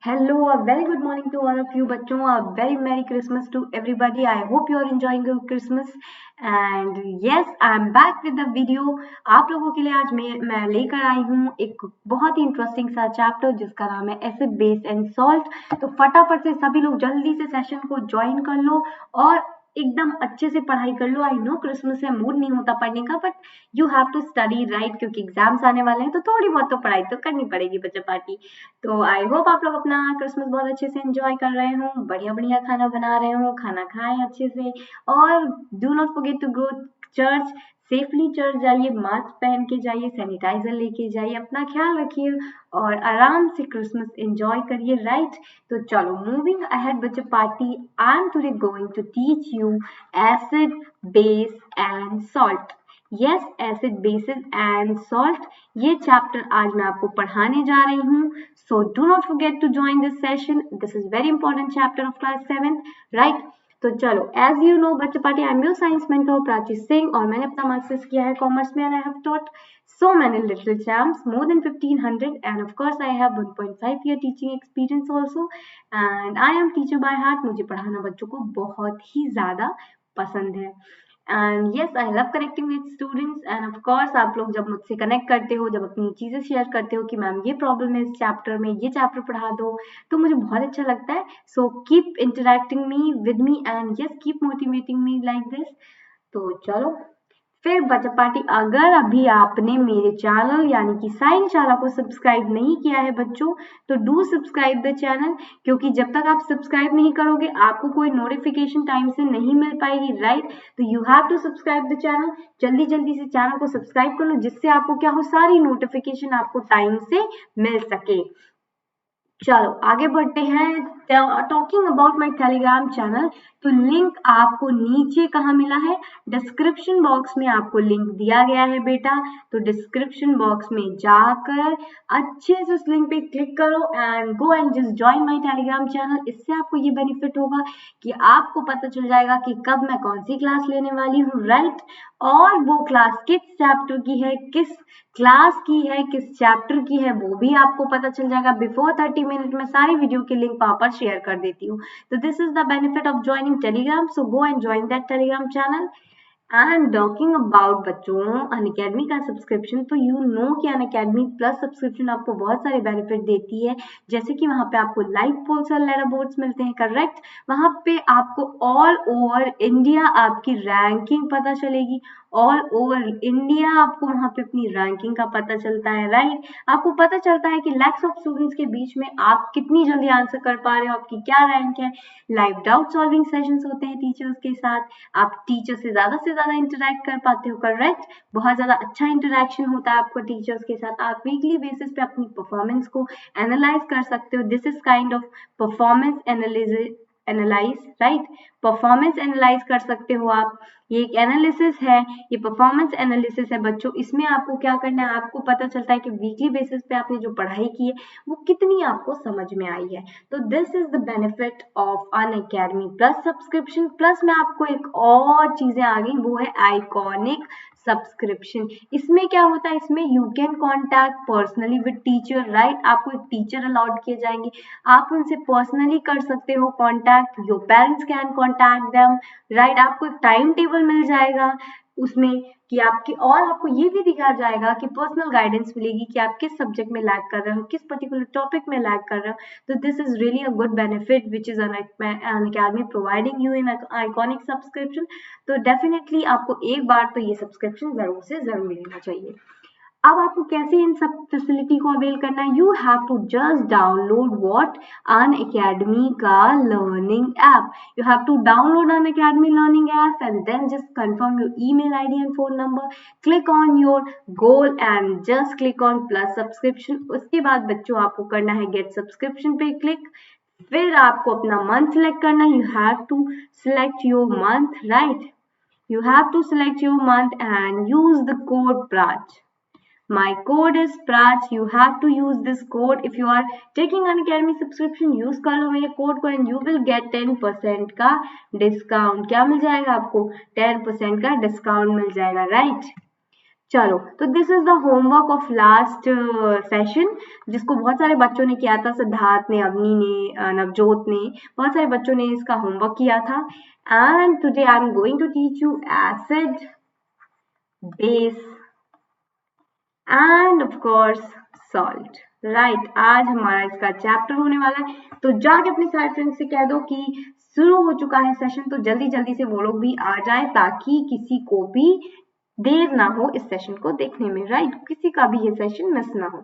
Hello, a very good morning to all of you बच्चों. A very Merry Christmas to everybody. I hope you are enjoying your Christmas. And yes, I'm back with the video. आप लोगों के लिए आज मैं लेकर आई हूँ एक बहुत ही इंटरेस्टिंग सा चैप्टर जिसका नाम है एसिड बेस एंड सॉल्ट. तो फटाफट से सभी लोग जल्दी से सेशन को ज्वाइन कर लो और एकदम अच्छे से पढ़ाई कर लो. आई नो क्रिसमस है, मूड नहीं होता पढ़ने का, but you have to study right, क्योंकि एग्जाम्स आने वाले हैं तो थोड़ी बहुत तो पढ़ाई तो करनी पड़ेगी बच्चा पार्टी. तो आई होप आप लोग अपना क्रिसमस बहुत अच्छे से एंजॉय कर रहे हो, बढ़िया बढ़िया खाना बना रहे हो, खाना खाएं अच्छे से, और do not forget to go church. Safely church जाइए, मास्क पहन के जाइए, सैनिटाइजर लेके जाइए, अपना ख्याल रखिए और आराम से क्रिसमस एंजॉय करिए. राइट, तो चलो मूविंग अहेड बच्चे party. I am today going to teach you acid base and salt. Yes, acid basis and salt, ये चैप्टर आज मैं आपको पढ़ाने जा रही हूँ. So do not forget to join this session. This is very important chapter of class 7th. Right, तो चलो एज यू नो बच्चे party, I am your science mentor Prachi Singh और मैंने अपना मास्टर्स किया है कॉमर्स में. And I have taught so many little champs, more than 1500, and of course I have 1.5 year teaching experience also, and I am teacher by heart. मुझे पढ़ाना बच्चों को बहुत ही ज़्यादा पसंद है. And yes, I love connecting with students. And of course आप लोग जब मुझसे कनेक्ट करते हो, जब अपनी चीज़ें शेयर करते हो कि मैम ये प्रॉब्लम है इस चैप्टर में, ये चैप्टर पढ़ा दो, तो मुझे बहुत अच्छा लगता है. So keep interacting me with me and yes keep motivating me like this. तो चलो फिर बच्चा पार्टी, अगर अभी आपने मेरे चैनल यानी कि साइंस शाला को सब्सक्राइब नहीं किया है बच्चों, तो डू सब्सक्राइब द चैनल, क्योंकि जब तक आप सब्सक्राइब नहीं करोगे आपको कोई नोटिफिकेशन टाइम से नहीं मिल पाएगी. राइट, तो you have to subscribe the channel. जल्दी जल्दी से चैनल को सब्सक्राइब कर लो, जिससे आपको क्या हो, सारी नोटिफिकेशन आपको टाइम से मिल सके. चलो आगे बढ़ते हैं. Talking about my Telegram channel, तो लिंक आपको नीचे कहाँ मिला है, डिस्क्रिप्शन बॉक्स में आपको लिंक दिया गया है बेटा. तो डिस्क्रिप्शन बॉक्स में जाकर अच्छे से उस लिंक पे क्लिक करो and go and just join my Telegram channel. इससे आपको ये बेनिफिट होगा कि आपको पता चल जाएगा कि कब मैं कौन सी क्लास लेने वाली हूँ. राइट, और वो क्लास किस चैप्टर की है, किस क्लास की है, किस चैप्टर की है, वो भी आपको पता चल जाएगा. बिफोर 30 मिनट में सारी वीडियो की लिंक वहां पर शेयर कर देती हूँ. तो this is the benefit of joining Telegram. So go and join that Telegram channel. And talking about बच्चों अनअकैडमी का सब्सक्रिप्शन, तो यू नो कि अनअकैडमी प्लस सब्सक्रिप्शन आपको बहुत सारे बेनिफिट देती है. जैसे कि वहां पे आपको लाइव पोल्स और लेटर बोर्ड्स मिलते हैं. करेक्ट, वहां पे आपको ऑल ओवर इंडिया आपकी रैंकिंग पता चलेगी. ऑल ओवर इंडिया आपको वहां पे अपनी रैंकिंग का पता चलता है. राइट, आपको पता चलता है कि लैक्स ऑफ स्टूडेंट्स के बीच में आप कितनी जल्दी आंसर कर पा रहे हो, आपकी क्या रैंक है. लाइव डाउट सॉल्विंग सेशंस होते हैं टीचर्स के साथ, आप टीचर से ज्यादा इंटरेक्ट कर पाते हो. करेक्ट, बहुत ज्यादा अच्छा इंटरेक्शन होता है आपको टीचर्स के साथ. आप वीकली बेसिस पे अपनी परफॉर्मेंस को एनालाइज कर सकते हो. This is kind of performance analyse. Right, performance analyse कर सकते हो आप. ये एक एनालिसिस है, ये परफॉर्मेंस एनालिसिस है बच्चों. इसमें आपको क्या करना है, आपको पता चलता है कि वीकली बेसिस पे आपने जो पढ़ाई की है वो कितनी आपको समझ में आई है. तो this is the benefit of Unacademy plus subscription. Plus में आपको एक और चीजें आ गई, वो है आइकॉनिक सब्सक्रिप्शन. इसमें क्या होता है, इसमें you can contact personally with teacher. Right, आपको एक टीचर अलॉट किए जाएंगे, आप उनसे पर्सनली कर सकते हो contact. Your parents can contact them. Right, आपको एक टाइम टेबल मिल जाएगा उसमें कि आपकी, और आपको ये भी दिखाया जाएगा कि पर्सनल गाइडेंस मिलेगी कि आप किस सब्जेक्ट में लैग कर रहे हो, किस पर्टिकुलर टॉपिक में लैग कर रहे हो. तो this is really a good benefit which is Unacademy providing you in iconic subscription. तो डेफिनेटली आपको एक बार तो ये सब्सक्रिप्शन जरूर से जरूर लेना चाहिए. अब आपको कैसे इन सब फैसिलिटी को अवेल करना है, you have to just download what, Unacademy का learning app. You have to download Unacademy learning app and then just confirm your email ID and phone number, click on your goal and just click on plus subscription. उसके बाद बच्चों आपको करना है get subscription पे click. फिर आपको अपना मंथ सेलेक्ट करना है. You have to select your month. Right, you have to select your month and use the code PRACH. My code is PRACH. You have to use this code. If you are taking Unacademy subscription, use कर लो मेरे code को and you will get 10% का discount. क्या मिल जाएगा आपको, 10% का discount मिल जाएगा. Right, चलो, तो this is the homework of last session, जिसको बहुत सारे बच्चों ने किया था। सिद्धार्थ ने, अवनी ने, नवजोत ने, बहुत सारे बच्चों ने इसका होमवर्क किया था। And today I am going to teach you acid, base and of course salt. Right, आज हमारा इसका चैप्टर होने वाला है। तो जाके अपने सारे फ्रेंड्स से कह दो कि शुरू हो चुका है सेशन, तो जल्दी जल्दी से वो लोग भी आ जाए, ताकि किसी को भी देर ना हो इस सेशन को देखने में। राइट, किसी का भी ये सेशन मिस ना हो।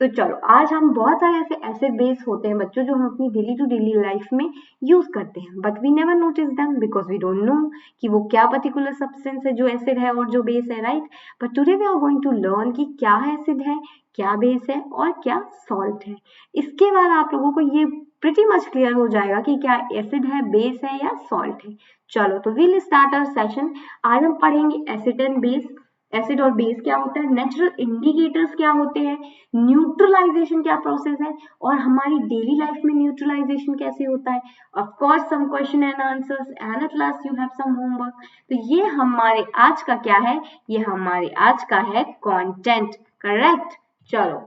तो चलो, आज हम बहुत सारे ऐसे एसिड बेस होते हैं बच्चों, जो हम अपनी डेली टू डेली लाइफ में यूज करते हैं, but we never notice them because we don't know कि वो क्या पर्टिकुलर सब्सटेंस है जो एसिड है और जो बेस है। Right, but today we are going to learn कि क्या एसिड है, क्या बेस है और क्या सॉल्ट है। इसके बाद आप लोगों को ये प्रिटी मच क्लियर हो जाएगा कि क्या एसिड है, बेस है या सॉल्ट है। चलो, तो वील स्टार्ट आवर सेशन। आज हम पढ़ेंगे एसिड एंड बेस। एसिड और बेस क्या होता है, नेचुरल इंडिकेटर्स क्या होते हैं, न्यूट्रलाइजेशन क्या प्रोसेस है, और हमारी डेली लाइफ में न्यूट्रलाइजेशन कैसे होता है। Of course some question and answers, and at last you have some homework. तो ये हमारे आज का क्या है, ये हमारे आज का है कंटेंट। करेक्ट। चलो,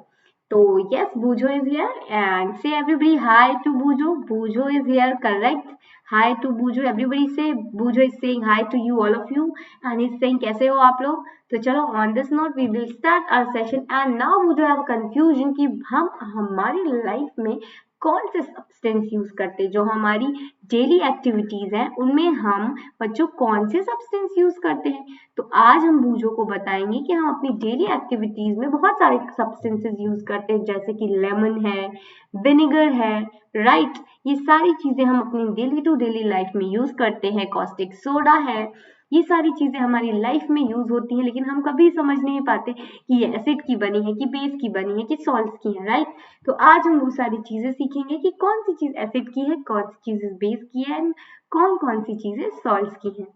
तो yes, Bujo is here and say everybody hi to Bujo. Bujo is here, correct. Hi to Bujo. Everybody say Bujo is saying hi to you, all of you, and he's saying कैसे हो आप लोग। तो चलो, on this note we will start our session and now Bujo have a confusion कि हम हमारी life में कौन से सब्सटेंस यूज करते हैं, जो हमारी डेली एक्टिविटीज हैं उनमें हम बच्चों कौन से सब्सटेंस यूज करते हैं। तो आज हम बूझो को बताएंगे कि हम अपनी डेली एक्टिविटीज में बहुत सारे सब्सटेंसेस यूज करते हैं, जैसे कि लेमन है, विनेगर है। राइट, ये सारी चीजें हम अपनी डेली टू डेली लाइफ में यूज करते हैं। कॉस्टिक सोडा है, ये सारी चीजें हमारी लाइफ में यूज होती हैं, लेकिन हम कभी समझ नहीं पाते कि ये एसिड की बनी है, कि बेस की बनी है, कि सॉल्ट की है। राइट, तो आज हम वो सारी चीजें सीखेंगे कि कौन सी चीज एसिड की है, कौन सी चीज बेस की है, कौन कौन सी चीजें सॉल्ट की है।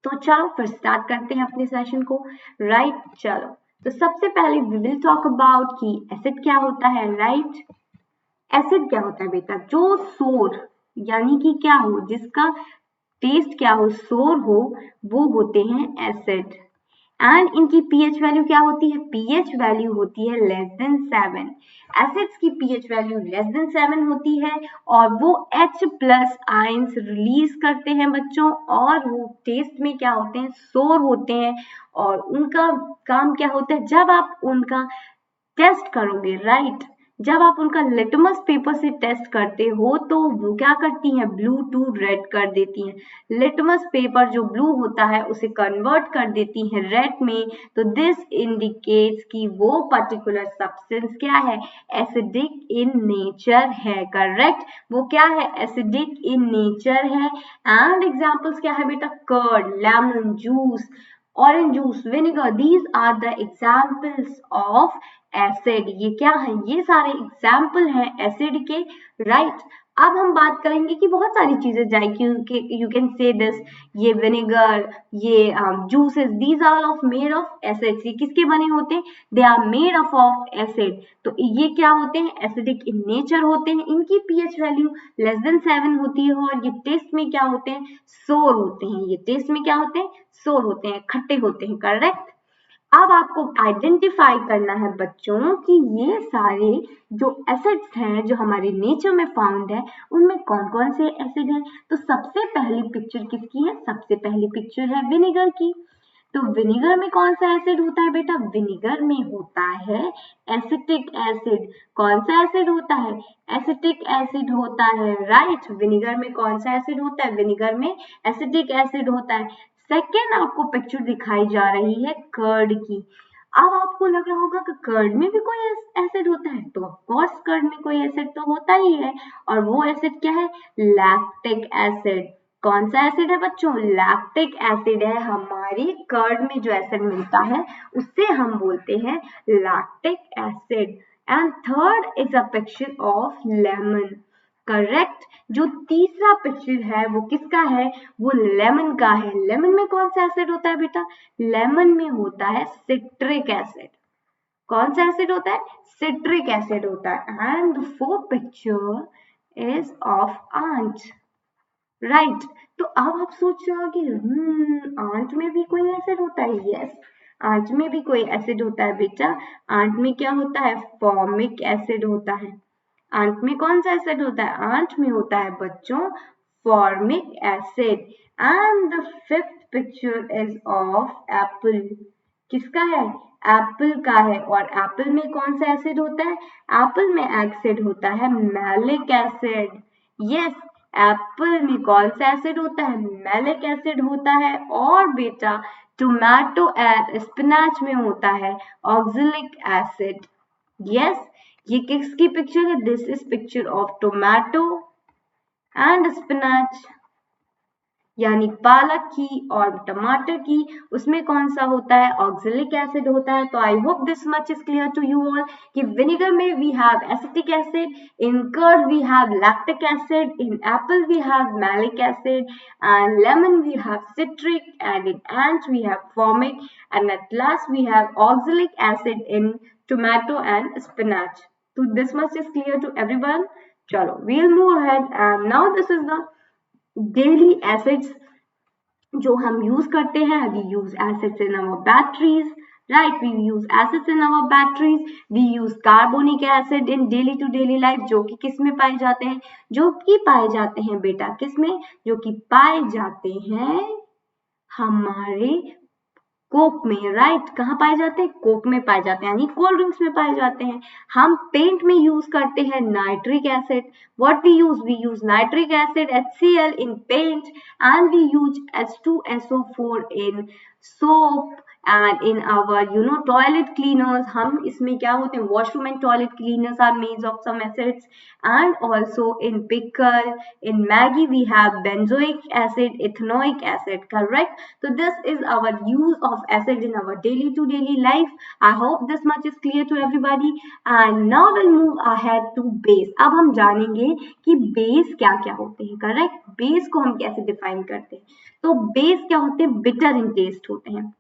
तो चलो फिर स्टार्ट करते हैं अपने सेशन को। राइट, चलो, तो सबसे पहले वी विल टॉक अबाउट कि एसिड क्या होता है। राइट, एसिड क्या होता है बेटा, जो सोर यानी कि क्या हो, जिसका टेस्ट क्या हो, सोर हो, वो होते हैं एसिड। एंड इनकी पीएच वैल्यू क्या होती है, पीएच वैल्यू होती है लेस देन 7। एसिड्स की पीएच वैल्यू लेस देन 7 होती है और वो H प्लस आयंस रिलीज करते हैं बच्चों, और वो टेस्ट में क्या होते हैं, सोर होते हैं। और उनका काम क्या होता है, जब आप उनका टेस्ट करोगे। राइट, जब आप उनका लिटमस पेपर से टेस्ट करते हो तो वो क्या करती हैं, ब्लू टू रेड कर देती हैं। लिटमस पेपर जो ब्लू होता है उसे कन्वर्ट कर देती हैं रेड में। तो दिस इंडिकेट्स कि वो पर्टिकुलर सब्सटेंस क्या है, एसिडिक इन नेचर है। करेक्ट, वो क्या है, एसिडिक इन नेचर है। एंड एग्जांपल्स क्या है बेटा, curd, lemon juice, orange juice, vinegar, these are the examples of acid. ये क्या है, ये सारे एग्जाम्पल हैं एसिड के। राइट, अब हम बात करेंगे कि बहुत सारी चीजें जाए, क्योंकि यू कैन से दिस, ये विनेगर, ये juices, these are of made of acid. ये किसके बने होते हैं, they are made of acid. तो ये क्या होते हैं, एसिडिक इन नेचर होते हैं। इनकी पीएच वैल्यू लेस देन 7 होती है और ये टेस्ट में क्या होते हैं, सोर होते हैं। ये टेस्ट में क्या होते हैं, सोर होते हैं, खट्टे होते हैं। करेक्ट, अब आपको आइडेंटिफाई करना है बच्चों कि ये सारे जो एसिड्स हैं जो हमारे नेचर में फाउंड है, उनमें कौन कौन से एसिड हैं। तो सबसे पहली पिक्चर किसकी है, सबसे पहली पिक्चर है विनेगर की। तो विनेगर में कौन सा एसिड होता है बेटा, विनेगर में होता है एसिटिक एसिड। कौन सा एसिड होता है, एसिटिक एसिड होता है। राइट, विनेगर में कौन सा एसिड होता है, विनेगर में एसिटिक एसिड होता है। सेकेंड आपको पिक्चर दिखाई जा रही है कर्ड की। अब आपको लग रहा होगा कि कर्ड में भी कोई एसिड होता है, तो ऑफ कोर्स कर्ड में कोई एसिड तो होता ही है, और वो एसिड क्या है, लैक्टिक एसिड। कौन सा एसिड है बच्चों, लैक्टिक एसिड है। हमारी कर्ड में जो एसिड मिलता है उससे हम बोलते हैं lactic acid. And third is a picture of lemon. Correct, जो तीसरा पिक्चर है वो किसका है, वो लेमन का है। लेमन में कौन सा एसिड होता है बेटा, लेमन में होता है सिट्रिक एसिड। कौन सा एसिड होता है, सिट्रिक एसिड होता है। And the fourth picture is of ant. Right, तो अब आप सोच रहे हो कि आंट में भी कोई एसिड होता है। यस, आंत में भी कोई एसिड होता है बेटा, आंत में क्या होता है, फॉर्मिक एसिड होता है। आंत में कौन सा एसिड होता है, आंत में होता है बच्चों formic acid. And the fifth picture is of Apple, किसका है, एप्पल का है। और एप्पल में कौन सा एसिड होता है, एप्पल में एसिड होता है मैलिक एसिड। यस, एप्पल में कौन सा एसिड होता है, मैलिक एसिड होता है। और बेटा टोमेटो एंड स्पिनाच में होता है ऑक्जेलिक एसिड। यस, ये किसकी पिक्चर है, this is picture of tomato and spinach, यानी पालक की और टमाटर की, उसमें कौन सा होता है, ऑक्जेलिक एसिड होता है। तो I hope this much is clear to you all कि विनेगर में we have acetic acid, in curd we have lactic acid, in apple we have malic acid, and lemon we have citric, and in ant we have formic, and at last we have oxalic acid in tomato and spinach. So this much is clear to everyone. चलो we'll move ahead, and now this is the daily acids जो हम use करते हैं। We use acids in our batteries, right, we use acids in our batteries, we use carbonic acid in daily to daily life, जो कि किस में पाए जाते हैं, जो कि पाए जाते हैं बेटा किस में, जो कि पाए जाते हैं हमारे कोक में, राइट, कहाँ पाए जाते हैं, कोक में पाए जाते हैं, यानी कोल्ड ड्रिंक्स में पाए जाते हैं। हम पेंट में यूज करते हैं nitric acid, what we use nitric acid HCl in paint, and we use H2SO4 in soap, and in our toilet cleaners, हम इसमें क्या होते हैं, washroom and toilet cleaners are made of some acids, and also in pickle, in Maggi we have benzoic acid, ethanoic acid, correct? So this is our use of acid in our daily to daily life. I hope this much is clear to everybody. And now we'll move ahead to base. अब हम जानेंगे कि base क्या क्या होते हैं, correct, base को हम कैसे डिफाइन करते हैं। तो बेस क्या होते हैं, बिटर इन टेस्ट होते हैं,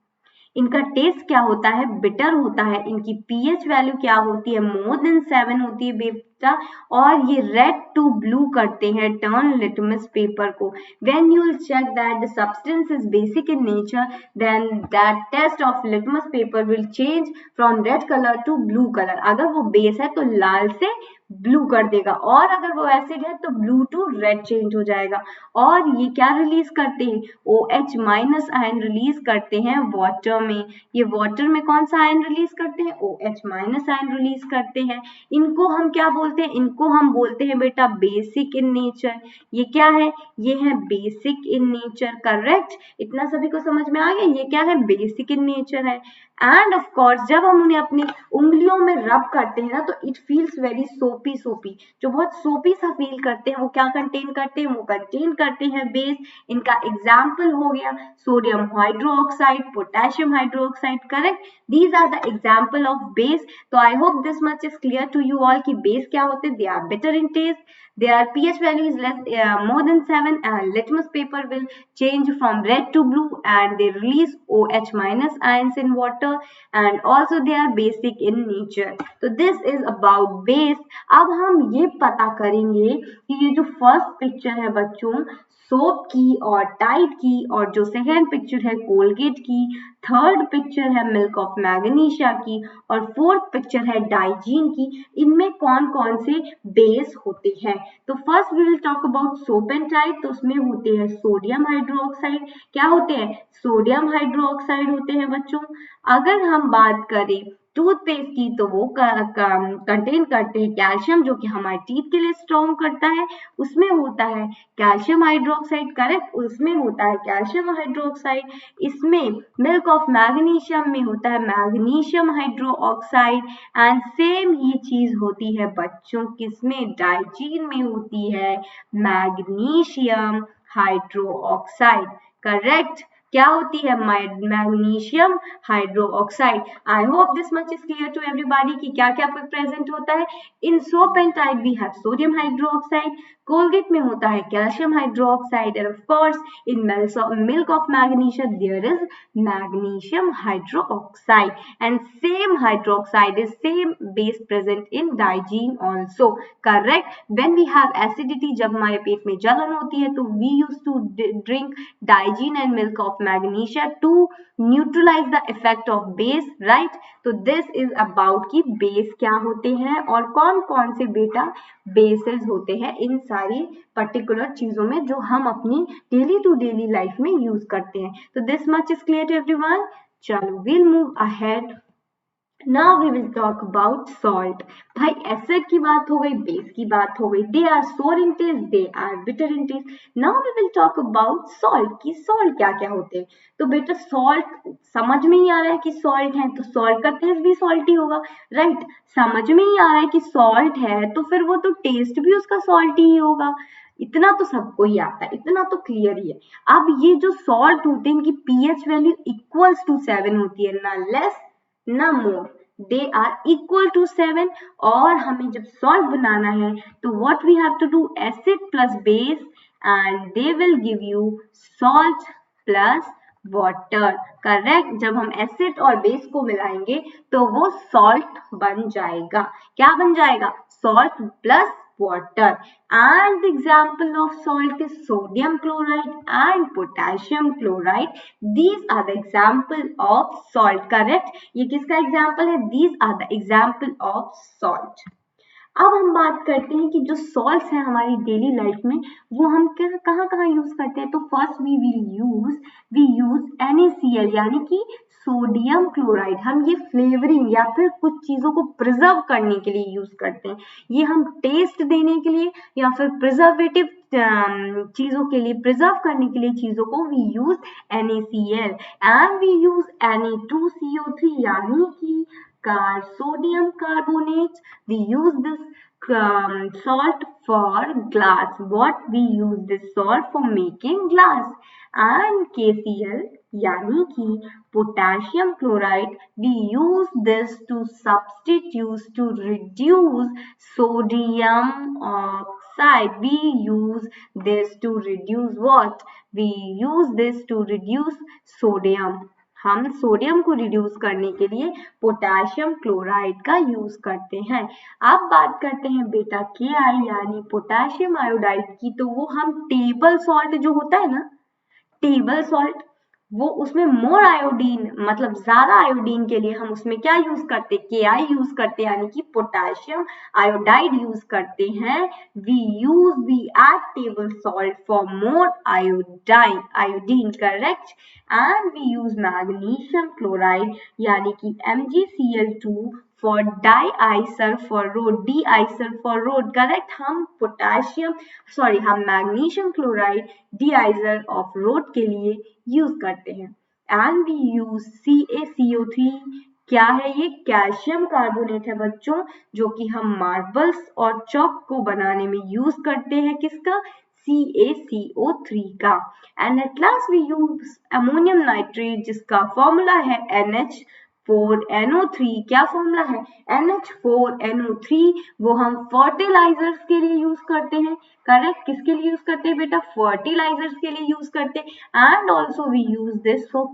इनका टेस्ट क्या होता है, बिटर होता है, इनकी पीएच वैल्यू क्या होती है, मोर देन 7 होती है बेटा, और ये रेड टू ब्लू करते हैं टर्न लिटमस पेपर को। When you will check that the substance is basic in nature, then that test of litmus paper will change from red colour to blue colour. अगर वो base है तो लाल से blue कर देगा, और अगर वो एसिड है तो ब्लू टू रेड चेंज हो जाएगा। और ये क्या रिलीज करते हैं, OH माइनस आयन रिलीज करते हैं वाटर में। ये वाटर में कौन सा आयन रिलीज करते हैं, OH माइनस आयन रिलीज करते हैं। इनको हम क्या बोलते हैं, इनको हम बोलते हैं बेटा बेसिक इन नेचर। ये क्या है, ये है बेसिक इन नेचर, करेक्ट, इतना सभी को समझ में आ गया, ये क्या है, बेसिक इन नेचर है। एंड ऑफ कोर्स जब हम उन्हें अपनी उंगलियों में रब करते हैं ना, तो इट फील्स वेरी सोपी सोपी, जो बहुत सोपी सा फील करते हैं, वो क्या कंटेन करते हैं, वो कंटेन करते हैं बेस। इनका एग्जाम्पल हो गया sodium hydroxide, potassium hydroxide, correct, these are the example of base. तो I hope this much is clear to you all कि बेस क्या होते हैं, they are better in taste, their pH value is more than 7, and litmus paper will change from red to blue, and they release OH minus ions in water, and also they are basic in nature. So this is about base. अब हम ये पता करेंगे कि ये जो first picture है बच्चों सोप की और टाइड की, और जो सेकेंड पिक्चर है कोलगेट की, थर्ड पिक्चर है मिल्क ऑफ मैग्नीशिया की, और फोर्थ पिक्चर है डाइजीन की, इनमें कौन कौन से बेस होते हैं। तो first we will talk about soap and Tide. तो उसमें होते हैं सोडियम हाइड्रोक्साइड, क्या होते हैं, सोडियम हाइड्रोक्साइड होते हैं बच्चों। अगर हम बात करें टूथपेस्ट की, तो वो कंटेन करते हैं कैल्शियम, जो कि हमारे टीथ के लिए स्ट्रॉन्ग करता है, उसमें होता है कैल्शियम हाइड्रोक्साइड, करेक्ट, उसमें होता है कैल्शियम हाइड्रोक्साइड। इसमें मिल्क ऑफ मैग्नीशियम में होता है मैग्नीशियम हाइड्रोक्साइड, एंड सेम ही चीज होती है बच्चों किसमें, डाइजीन में होती है मैग्नीशियम हाइड्रोक्साइड, करेक्ट, क्या होती है, magnesium hydroxide. I hope this much is clear to everybody कि क्या क्या प्रेजेंट होता है। In soap and Tide we have sodium hydroxide, Colgate में होता है calcium hydroxide, and of course in milk of magnesia there is magnesium hydroxide, and same hydroxide is same base present in Digene also, correct. When we have acidity, जब हमारे पेट में जलन होती है, तो we use to drink Digene and milk of magnesia to neutralize the effect of base, right. तो this is about कि बेस क्या होते हैं और कौन कौन से बेटा बेसेस होते हैं इन सारी पर्टिकुलर चीजों में जो हम अपनी डेली टू डेली लाइफ में यूज करते हैं। तो this much is clear to everyone. चलो will move ahead. Now we will talk about salt. भाई एसिड की बात हो गई, बेस की बात हो गई, they are sour in taste, they are bitter in taste. Now we will talk about salt कि सॉल्ट क्या क्या होते हैं। तो बेटा सॉल्ट समझ में ही आ रहा है कि सॉल्ट है तो सॉल्ट का टेस्ट भी सॉल्टी होगा, राइट। समझ में ही आ रहा है कि सॉल्ट है तो फिर वो तो टेस्ट भी उसका सॉल्टी ही होगा। इतना तो सबको ही आता है, इतना तो क्लियर ही है। अब ये जो सॉल्ट होते हैं इनकी पीएच वैल्यू इक्वल्स टू 7 होती है, ना लेस ना more, they are equal to 7। और हमें जब सॉल्ट बनाना है तो what we have to do, acid plus base and they will give you salt plus water, correct. जब हम एसिड और बेस को मिलाएंगे तो वो सॉल्ट बन जाएगा। क्या बन जाएगा, salt plus water. And the example of salt is sodium chloride and potassium chloride. These are the example of salt, correct। ये किसका example है, these are the example of salt। अब हम बात करते हैं कि जो सॉल्ट्स हैं हमारी डेली लाइफ में वो हम कहाँ कहाँ यूज करते हैं। तो फर्स्ट वी यूज NaCl यानी कि सोडियम क्लोराइड। हम ये फ्लेवरिंग या फिर कुछ चीजों को प्रिजर्व करने के लिए यूज करते हैं। ये हम टेस्ट देने के लिए या फिर प्रिजर्वेटिव चीजों के लिए, प्रिजर्व करने के लिए चीजों को we use NaCl and we use Na2CO3 यानी कि sodium carbonate। We use this salt for glass. What we use this salt for making glass। and KCl यानी कि potassium chloride, we use this to substitute to reduce sodium oxide। We use this to reduce what, we use this to reduce sodium। हम sodium को reduce करने के लिए potassium chloride का use करते हैं। अब बात करते हैं बेटा KI यानी पोटेशियम आयोडाइड की। तो वो हम टेबल सॉल्ट जो होता है ना, टेबल सॉल्ट, वो उसमें मोर आयोडीन मतलब ज्यादा आयोडीन के लिए हम उसमें क्या यूज करते हैं, KI यूज करते हैं यानी कि पोटेशियम आयोडाइड यूज करते हैं। We add table salt for more iodine, correct. And we use magnesium chloride यानी कि MgCl2 फॉर DiSulfur, करेक्ट। हम magnesium chloride deicer of road के लिए यूज करते हैं। एंड वी यूज CaCO3, क्या है ये, कैल्शियम कार्बोनेट है बच्चों, जो कि हम मार्बल्स और चौक को बनाने में यूज करते हैं, किसका, CaCO3 का। And at last we use ammonium nitrate जिसका फॉर्मूला है NH4NO3। क्या फॉर्मूला है, NH4NO3। वो हम फर्टिलाइजर्स के लिए यूज करते हैं, करेक्ट। किसके लिए यूज करते हैं बेटा, फर्टिलाइजर्स के लिए यूज करते हैं। And also we use this for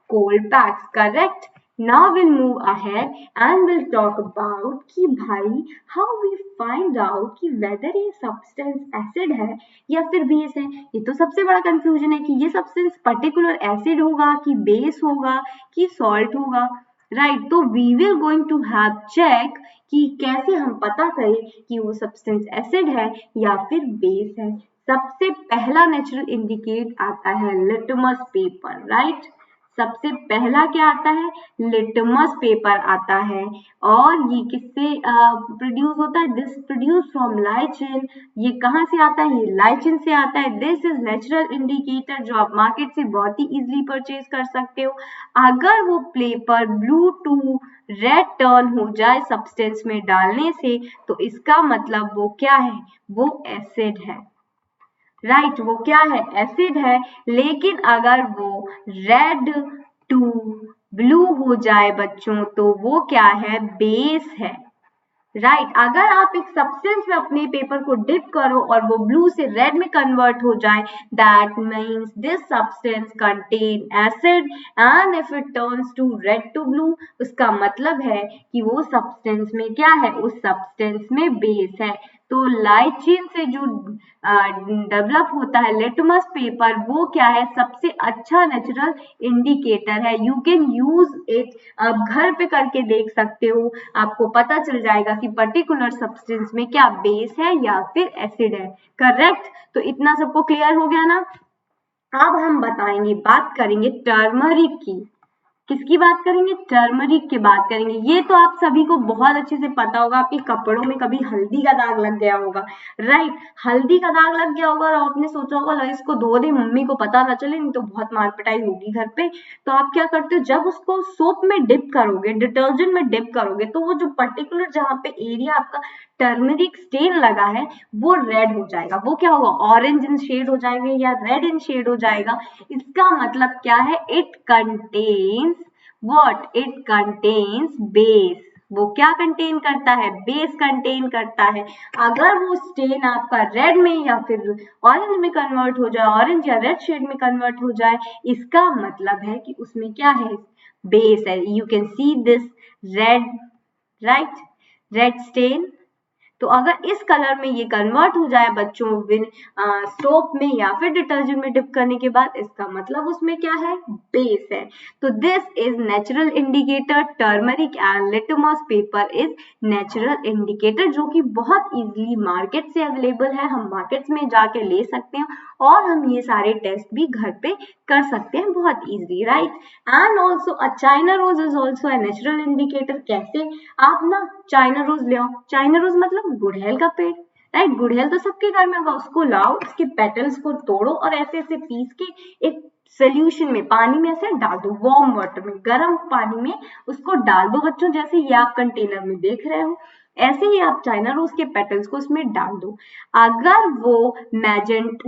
cold packs, correct. Now we'll move ahead and we'll talk about कि भाई how we find out कि whether ये substance acid है या फिर base है। ये तो सबसे बड़ा confusion है कि ये substance particular acid होगा कि base होगा कि salt होगा, right। तो we will going to have check कि कैसे हम पता करें कि वो substance acid है या फिर base है। सबसे पहला नेचुरल इंडिकेट आता है लिटमस पेपर, राइट। सबसे पहला क्या आता है, लिटमस पेपर आता है। और ये किससे प्रोड्यूस होता है, दिस प्रोड्यूस फ्रॉम लाइचिन। ये कहाँ से आता है, ये लाइचिन से आता है। दिस इज नेचुरल इंडिकेटर जो आप मार्केट से बहुत ही इजीली परचेज कर सकते हो। अगर वो paper blue to red turn हो जाए सब्सटेंस में डालने से तो इसका मतलब वो क्या है, वो एसिड है, राइट। वो क्या है, एसिड है। लेकिन अगर वो रेड टू ब्लू हो जाए बच्चों तो वो क्या है, बेस है, राइट। अगर आप एक सब्सटेंस में अपने पेपर को डिप करो और वो ब्लू से रेड में कन्वर्ट हो जाए, that means this substance contain acid. And if it turns to red to blue, उसका मतलब है कि वो सब्सटेंस में क्या है, उस सब्सटेंस में बेस है। तो लाइचिन से जो डेवलप होता है लिटमस पेपर, वो क्या है, सबसे अच्छा नेचुरल इंडिकेटर है। यू कैन यूज इट, आप घर पे करके देख सकते हो, आपको पता चल जाएगा कि पर्टिकुलर सब्सटेंस में क्या बेस है या फिर एसिड है। करेक्ट, तो इतना सबको क्लियर हो गया ना। अब हम बताएंगे, बात करेंगे टर्मरिक की। किसकी बात करेंगे, टर्मरिक की बात करेंगे। ये तो आप सभी को बहुत अच्छे से पता होगा, आपके कपड़ों में कभी हल्दी का दाग लग गया होगा, राइट। हल्दी का दाग लग गया होगा और आपने सोचा होगा लो इसको धो दे, मम्मी को पता ना चले, नहीं तो बहुत मार पिटाई होगी घर पे। तो आप क्या करते हो, जब उसको सोप में डिप करोगे, डिटर्जेंट में डिप करोगे, तो वो जो पर्टिकुलर जहाँ पे एरिया आपका टर्मरिक स्टेन लगा है वो रेड हो जाएगा। वो क्या होगा, ऑरेंज इन शेड हो जाएगा या रेड इन शेड हो जाएगा। इसका मतलब क्या है, it contains what, it contains base. वो क्या कंटेन करता है, बेस कंटेन करता है। अगर वो स्टेन आपका रेड में या फिर ऑरेंज में कन्वर्ट हो जाए, ऑरेंज या रेड शेड में कन्वर्ट हो जाए, इसका मतलब है कि उसमें क्या है, बेस है। You can see this red, right, red stain. तो अगर इस कलर में ये कन्वर्ट हो जाए बच्चों विन सोप में या फिर डिटर्जेंट में डिप करने के बाद, इसका मतलब उसमें क्या है, बेस है। तो this is natural indicator. Turmeric and litmus paper is natural indicator, जो कि बहुत इजीली मार्केट से अवेलेबल है। हम मार्केट्स में जाके ले सकते हैं और हम ये सारे टेस्ट भी घर पे कर सकते हैं बहुत easily, right. And also a China rose is also a natural indicator. कैसे, आप ना चाइना रोज ले आओ, चाइना रोज मतलब गुड़हल का पेड़, राइट। गुड़हल तो सबके घर में होगा, उसको लाओ, उसके पेटल्स को तोड़ो और ऐसे ऐसे पीस के एक सोल्यूशन में, पानी में ऐसे डाल दो, वार्म वाटर में, गर्म पानी में उसको डाल दो बच्चों। जैसे ये आप कंटेनर में देख रहे हो, ऐसे ही आप चाइना रोज के पेटल्स को उसमें डाल दो। अगर वो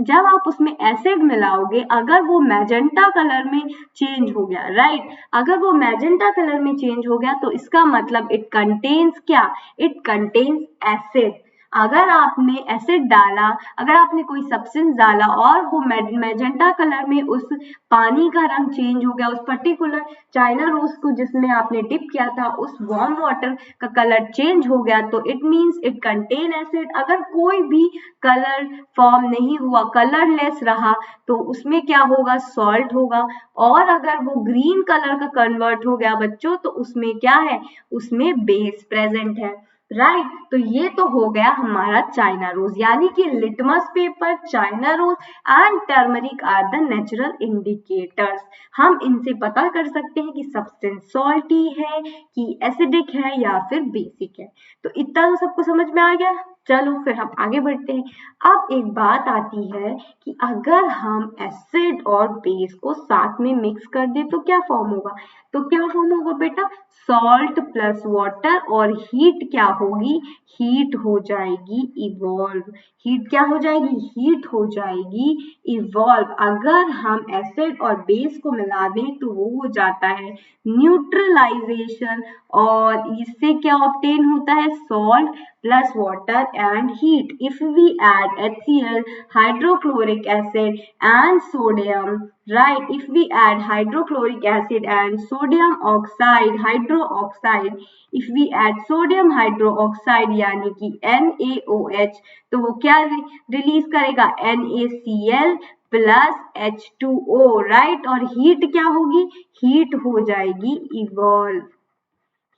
जब आप उसमें एसिड मिलाओगे, अगर वो मैजेंटा कलर में चेंज हो गया, राइट, अगर वो मैजेंटा कलर में चेंज हो गया, तो इसका मतलब इट कंटेन्स क्या, इट कंटेन्स एसिड। अगर आपने एसिड डाला, अगर आपने कोई सब्सटेंस डाला और वो मैजेंटा कलर में उस पानी का रंग चेंज हो गया, उस पर्टिकुलर चाइना रोज को जिसमें आपने डिप किया था, उस वार्म वाटर का कलर चेंज हो गया, तो it means it contain acid. अगर कोई भी कलर फॉर्म नहीं हुआ, कलरलेस रहा, तो उसमें क्या होगा, सॉल्ट होगा। और अगर वो ग्रीन कलर का कन्वर्ट हो गया बच्चों, तो उसमें क्या है, उसमें बेस प्रेजेंट है, राइट। तो ये तो हो गया हमारा चाइना रोज, यानी कि litmus paper, China rose and turmeric are the natural indicators. हम इनसे पता कर सकते हैं कि सब्सटेंस सॉल्टी है, कि एसिडिक है या फिर बेसिक है। तो इतना तो सबको समझ में आ गया। चलो फिर हम आगे बढ़ते हैं। अब एक बात आती है कि अगर हम एसिड और बेस को साथ में मिक्स कर दे तो क्या फॉर्म होगा। तो क्या फॉर्म होगा बेटा, सॉल्ट प्लस वाटर, और हीट क्या होगी, हीट हो जाएगी इवॉल्व। हीट क्या हो जाएगी, हीट हो जाएगी इवॉल्व। अगर हम एसिड और बेस को मिला दें तो वो हो जाता है न्यूट्रलाइजेशन, और इससे क्या ऑब्टेन होता है, salt plus water and heat. If we add HCl, hydrochloric acid and sodium, right, if we add hydrochloric acid and sodium oxide, hydroxide, if we add sodium hydroxide यानी कि NaOH, तो वो क्या रिलीज करेगा, NaCl plus H2O, right. और heat क्या होगी, heat हो जाएगी इवॉल्व।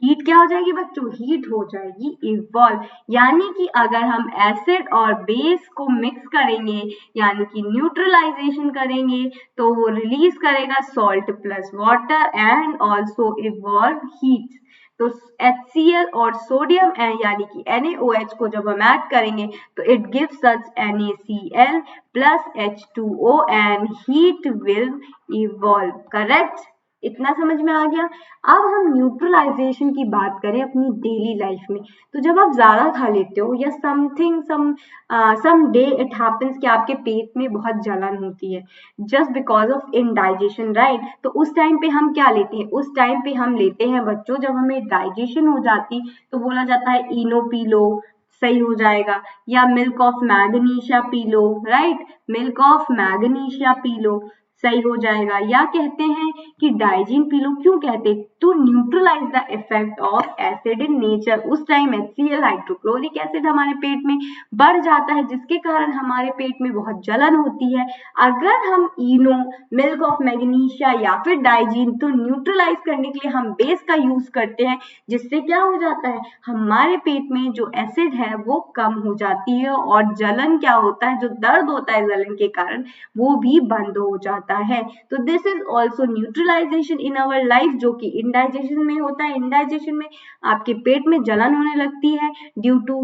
हीट क्या हो जाएगी बच्चों, हीट हो जाएगी इवॉल्व। यानी कि अगर हम एसिड और बेस को मिक्स करेंगे, यानी कि न्यूट्रलाइजेशन करेंगे, तो वो रिलीज करेगा salt plus water and also evolve heat. तो HCl और सोडियम यानी कि NaOH को जब हम ऐड करेंगे तो it gives us NaCl plus H2O and heat will evolve. Correct, इतना समझ में आ गया। अब हम न्यूट्रलाइजेशन की बात करें अपनी डेली लाइफ में, तो जब आप ज्यादा खा लेते हो या something some day it happens कि आपके पेट में बहुत जलन होती है just because of indigestion, right. तो उस टाइम पे हम क्या लेते हैं, उस टाइम पे हम लेते हैं बच्चों, जब हमें डाइजेशन हो जाती तो बोला जाता है इनो पी लो, सही हो जाएगा, या मिल्क ऑफ मैग्नीशिया पी लो, राइट, मिल्क ऑफ मैग्नीशिया पी लो, सही हो जाएगा। या कहते हैं कि डाइजीन पी लो, क्यों कहते हैं? To neutralize the effect of acid in nature. उस टाइम HCl हाइड्रोक्लोरिक एसिड हमारे पेट में बढ़ जाता है, जिसके कारण हमारे पेट में बहुत जलन होती है। अगर हम इनो, मिल्क ऑफ मैग्नीशिया या फिर डाइजीन तो न्यूट्रलाइज करने के लिए हम बेस का यूज करते हैं, जिससे क्या हो जाता है, हमारे पेट में जो एसिड है वो कम हो जाती है और जलन क्या होता है, जो दर्द होता है जलन के कारण, वो भी बंद हो जाता है। तो this is also neutralization in our life, जो कि इंडाइजेशन में होता है। इंडाइजेशन में आपके पेट में जलन होने लगती है due to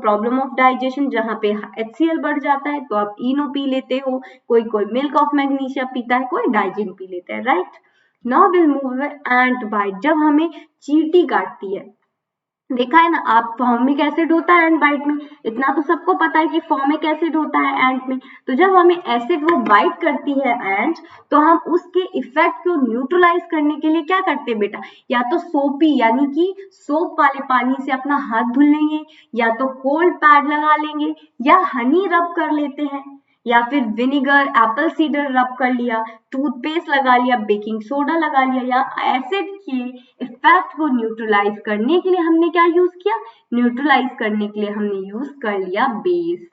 problem of digestion, जहाँ पे HCl बढ़ जाता है तो आप इनो पी लेते हो, कोई कोई मिल्क ऑफ मैग्नीशिया पीता है, कोई डाइजीन पी लेता है, right. Now will move ant bite. जब हमें चींटी काटती है, देखा है ना आप, फॉर्मिक एसिड होता है एंट बाइट में, इतना तो सबको पता है कि फॉर्मिक एसिड होता है एंट में। तो जब हमें एसिड वो बाइट करती है एंट, तो हम उसके इफेक्ट को न्यूट्रलाइज करने के लिए क्या करते हैं बेटा, या तो सोपी यानी कि सोप वाले पानी से अपना हाथ धुल लेंगे, या तो कोल्ड पैड लगा लेंगे, या हनी रब कर लेते हैं, या फिर विनेगर, एप्पल सीडर रब कर लिया, टूथपेस्ट लगा लिया, बेकिंग सोडा लगा लिया। या एसिड के इफेक्ट को न्यूट्रलाइज करने के लिए हमने क्या यूज किया, न्यूट्रलाइज करने के लिए हमने यूज कर लिया base,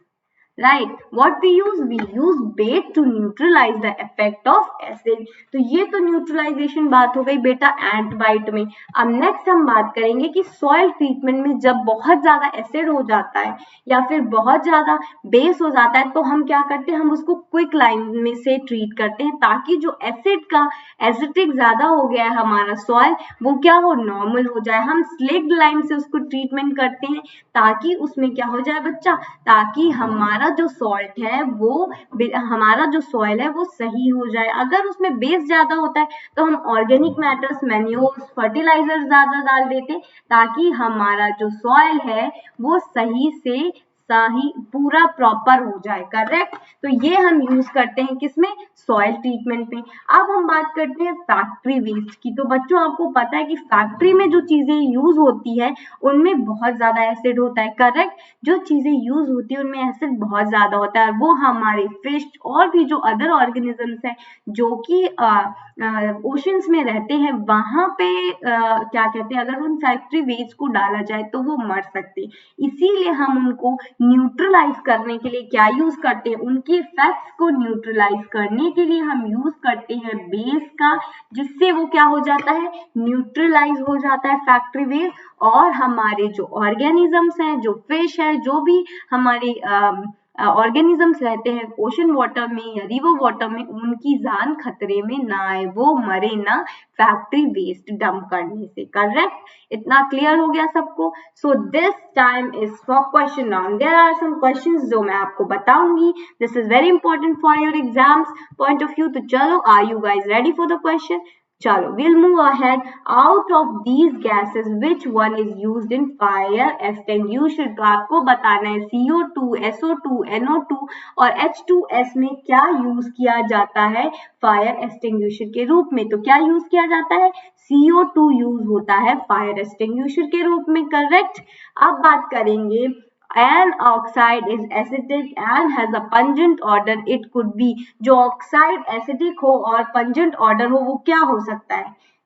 right. What we use base to neutralize the effect of acid. तो ये तो न्यूट्रलाइजेशन बात हो गई बेटा एंट बाइट में। अब नेक्स्ट हम बात करेंगे कि सॉइल ट्रीटमेंट में जब बहुत ज्यादा एसिड हो जाता है या फिर बहुत ज्यादा बेस हो जाता है, तो हम क्या करते हैं, हम उसको क्विक लाइन में से ट्रीट करते हैं, ताकि जो एसिड का एसिडिक ज्यादा हो गया है हमारा सॉइल, वो क्या हो, नॉर्मल हो जाए। हम स्लेक्ड लाइन से उसको ट्रीटमेंट करते हैं, ताकि उसमें क्या हो जाए बच्चा, ताकि हमारा जो सॉल्ट है वो, हमारा जो सॉइल है वो सही हो जाए। अगर उसमें बेस ज्यादा होता है तो हम ऑर्गेनिक मैटर्स, मैन्योर्स, फर्टिलाइजर ज्यादा डाल देते, ताकि हमारा जो सॉइल है वो सही से सही पूरा प्रॉपर हो जाए, करेक्ट। तो ये हम यूज करते हैं किसमें, सॉइल ट्रीटमेंट में। अब हम बात करते हैं फैक्ट्री वेस्ट की। तो बच्चों आपको पता है कि फैक्ट्री में जो चीजें यूज होती है उनमें बहुत ज्यादा एसिड होता है, करेक्ट। जो चीजें यूज होती है उनमें एसिड बहुत ज्यादा होता है, वो हमारे फिश और भी जो अदर ऑर्गेनिजम्स हैं जो कि ओशंस में रहते हैं, वहां पे क्या कहते हैं, अगर उन फैक्ट्री वेस्ट को डाला जाए तो वो मर सकते हैं। इसीलिए हम उनको न्यूट्रलाइज करने के लिए क्या यूज करते हैं, उनके इफेक्ट्स को न्यूट्रलाइज करने के लिए हम यूज करते हैं बेस का, जिससे वो क्या हो जाता है, न्यूट्रलाइज हो जाता है फैक्ट्री वेस्ट। और हमारे जो ऑर्गेनिजम्स हैं, जो फिश है, जो भी हमारे ऑर्गेनिजम्स रहते हैं ओशन वाटर में या रिवर वाटर में, उनकी जान खतरे में ना आए, वो मरे ना फैक्ट्री वेस्ट डंप करने से, करेक्ट। इतना क्लियर हो गया सबको। So this time is for question round. There are some questions जो मैं आपको बताऊंगी, this is very important for your exams point of view. तो चलो, are you guys ready for the question? चलो, we'll move ahead. Out of these gases, which one is used in fire extinguisher? तो आपको बताना है CO2, SO2, NO2 और H2S में क्या यूज किया जाता है फायर एक्सटिंग्विशर के रूप में। तो क्या यूज किया जाता है, CO2 यूज होता है फायर एक्सटिंग्विशर के रूप में, करेक्ट। अब बात करेंगे, an oxide is acidic and has a pungent odor. It could be, जो ऑक्साइड एसिडिक हो और पंजेंट ऑर्डर हो, वो क्या हो सकता है,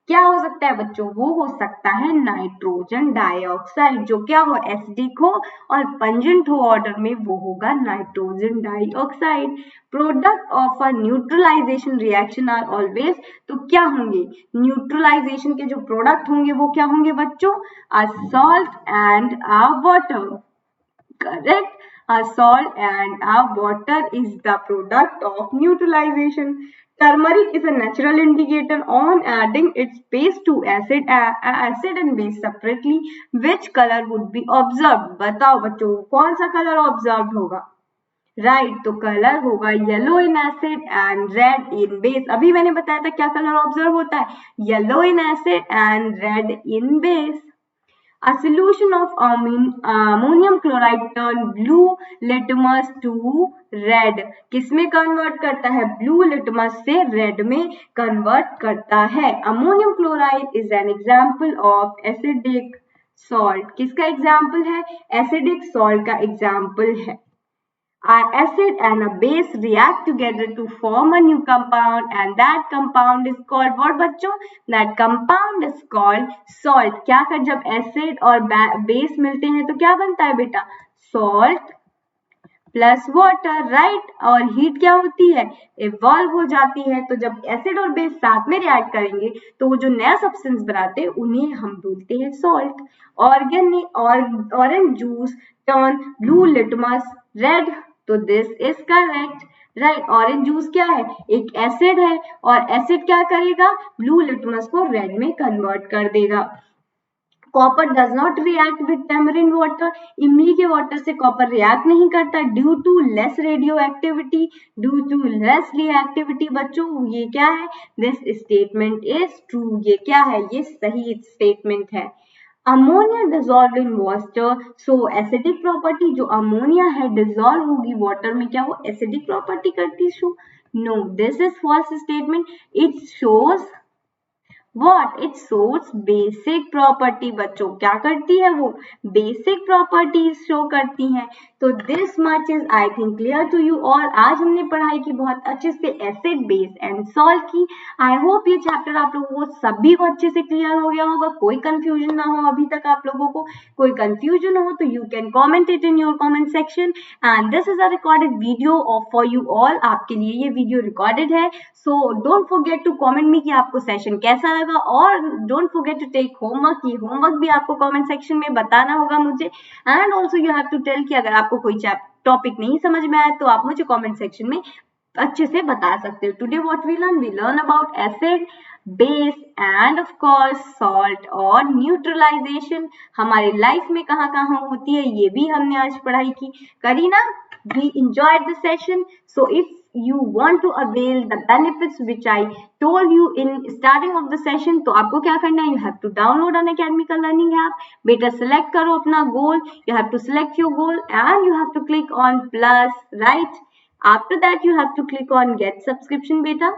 क्या हो सकता है बच्चों, वो हो सकता है नाइट्रोजन डाइऑक्साइड। जो क्या हो, एसिडिक हो और पंजेंट हो ऑर्डर में, वो होगा nitrogen dioxide. Product of a neutralization reaction are always, तो क्या होंगे, न्यूट्रलाइजेशन के जो प्रोडक्ट होंगे वो क्या होंगे बच्चों, a salt and a water, correct. A salt and a water is the product of neutralization. Turmeric is a natural indicator. On adding its base to acid, acid and base separately, which color would be observed? बताओ बच्चों, कौन सा colour observe होगा, right. तो colour होगा yellow in acid and red in base. अभी मैंने बताया था क्या कलर ऑब्जर्व होता है, yellow in acid and red in base. A solution of ammonium chloride turn blue litmus to red. किसमें कन्वर्ट करता है, ब्लू लिटमस से रेड में कन्वर्ट करता है। Ammonium chloride is an example of acidic salt. किसका एग्जाम्पल है, acidic salt का एग्जाम्पल है। acid and a base react together to form a new compound and that compound is called what बच्चों? That compound is called salt. क्या कर जब acid और base मिलते हैं तो क्या बनता है बेटा? Salt plus water, right. और हीट क्या होती है? इवॉल्व हो जाती है। तो जब एसिड और बेस साथ में रिएक्ट करेंगे तो वो जो नया सब्सटेंस बनाते हैं उन्हें हम बोलते हैं salt. Orange juice turn blue litmus red, तो this is correct, right. Orange juice क्या है? एक एसिड है और एसिड क्या करेगा? ब्लू लिटमस को रेड में कन्वर्ट कर देगा। Copper does not react with tamarind water, इमली के वाटर से कॉपर रिएक्ट नहीं करता due to less radio activity, due to less reactivity. बच्चों ये क्या है? This statement is true. ये क्या है? ये सही स्टेटमेंट है। Ammonia dissolve in water, so acidic property जो अमोनिया है डिजॉल्व होगी वाटर में, क्या वो एसिडिक प्रॉपर्टी करती? Show no, this is false statement. It shows What? It shows basic property। बच्चों क्या करती है वो? Basic properties show करती हैं। तो this much is I think clear to you all। आज हमने पढ़ाई की बहुत अच्छे से acid, base and salt की। I hope ये चैप्टर आप लोगों को सभी को अच्छे से क्लियर हो गया होगा, कोई कंफ्यूजन ना हो। अभी तक आप लोगों को कोई कंफ्यूजन हो तो you can comment it in your comment section and this is a recorded video for you all। आपके लिए ये वीडियो रिकॉर्डेड है, so don't forget to comment me कि आपको सेशन कैसा लगा और don't forget to take homework. ये होमवर्क भी आपको कमेंट सेक्शन में बताना होगा मुझे and also you have to tell कि अगर आपको कोई टॉपिक नहीं समझ में आया तो आप मुझे कमेंट सेक्शन में अच्छे से बता सकते हो। Today what we learn about acid, base and of course salt और न्यूट्रलाइजेशन हमारे लाइफ में कहाँ कहाँ होती है ये भी हमने आज पढ़ाई की करी ना। We enjoyed the session, so if you want to avail the benefits which I told you in starting of the session, तो आपको क्या करना है? You have to download an academic learning app। बेटा select करो अपना goal, you have to select your goal and you have to click on plus, right? After that you have to click on get subscription बेटा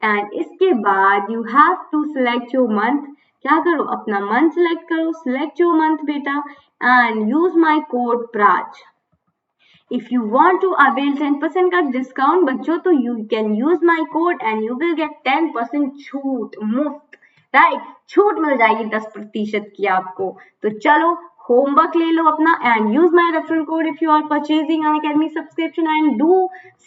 and इसके बाद you have to select your month। क्या करो? अपना month select करो, select your month बेटा and use my code PRAJ। If you want to avail 10% का discount बच्चों तो you can use my code and you will get 10% छूट मुफ्त, राइट। छूट मिल जाएगी 10% की आपको। तो चलो होमवर्क ले लो अपना and use my referral code if you are purchasing an academy subscription and do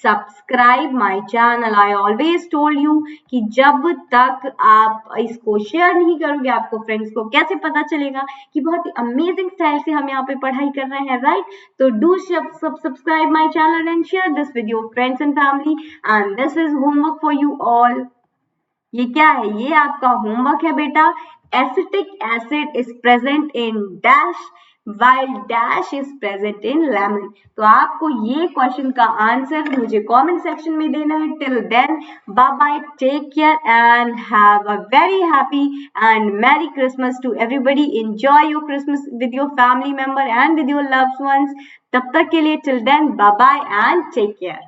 subscribe my channel। I always told you कि जब तक आप इसको शेयर नहीं करोगे आपको फ्रेंड्स को कैसे पता चलेगा कि बहुत ही अमेजिंग स्टाइल से हम यहाँ पे पढ़ाई कर रहे हैं, राइट। तो do subscribe my channel and share this with your friends and family and this is homework for you all। ये क्या है? ये आपका होमवर्क है बेटा। Acetic acid is present in dash while dash is present in lemon। तो आपको ये क्वेश्चन का आंसर मुझे कमेंट सेक्शन में देना है। Till then bye bye, take care and have a very happy and merry Christmas to everybody. Enjoy your Christmas with your family member and with your loved ones. तब तक के लिए till then bye bye and take care.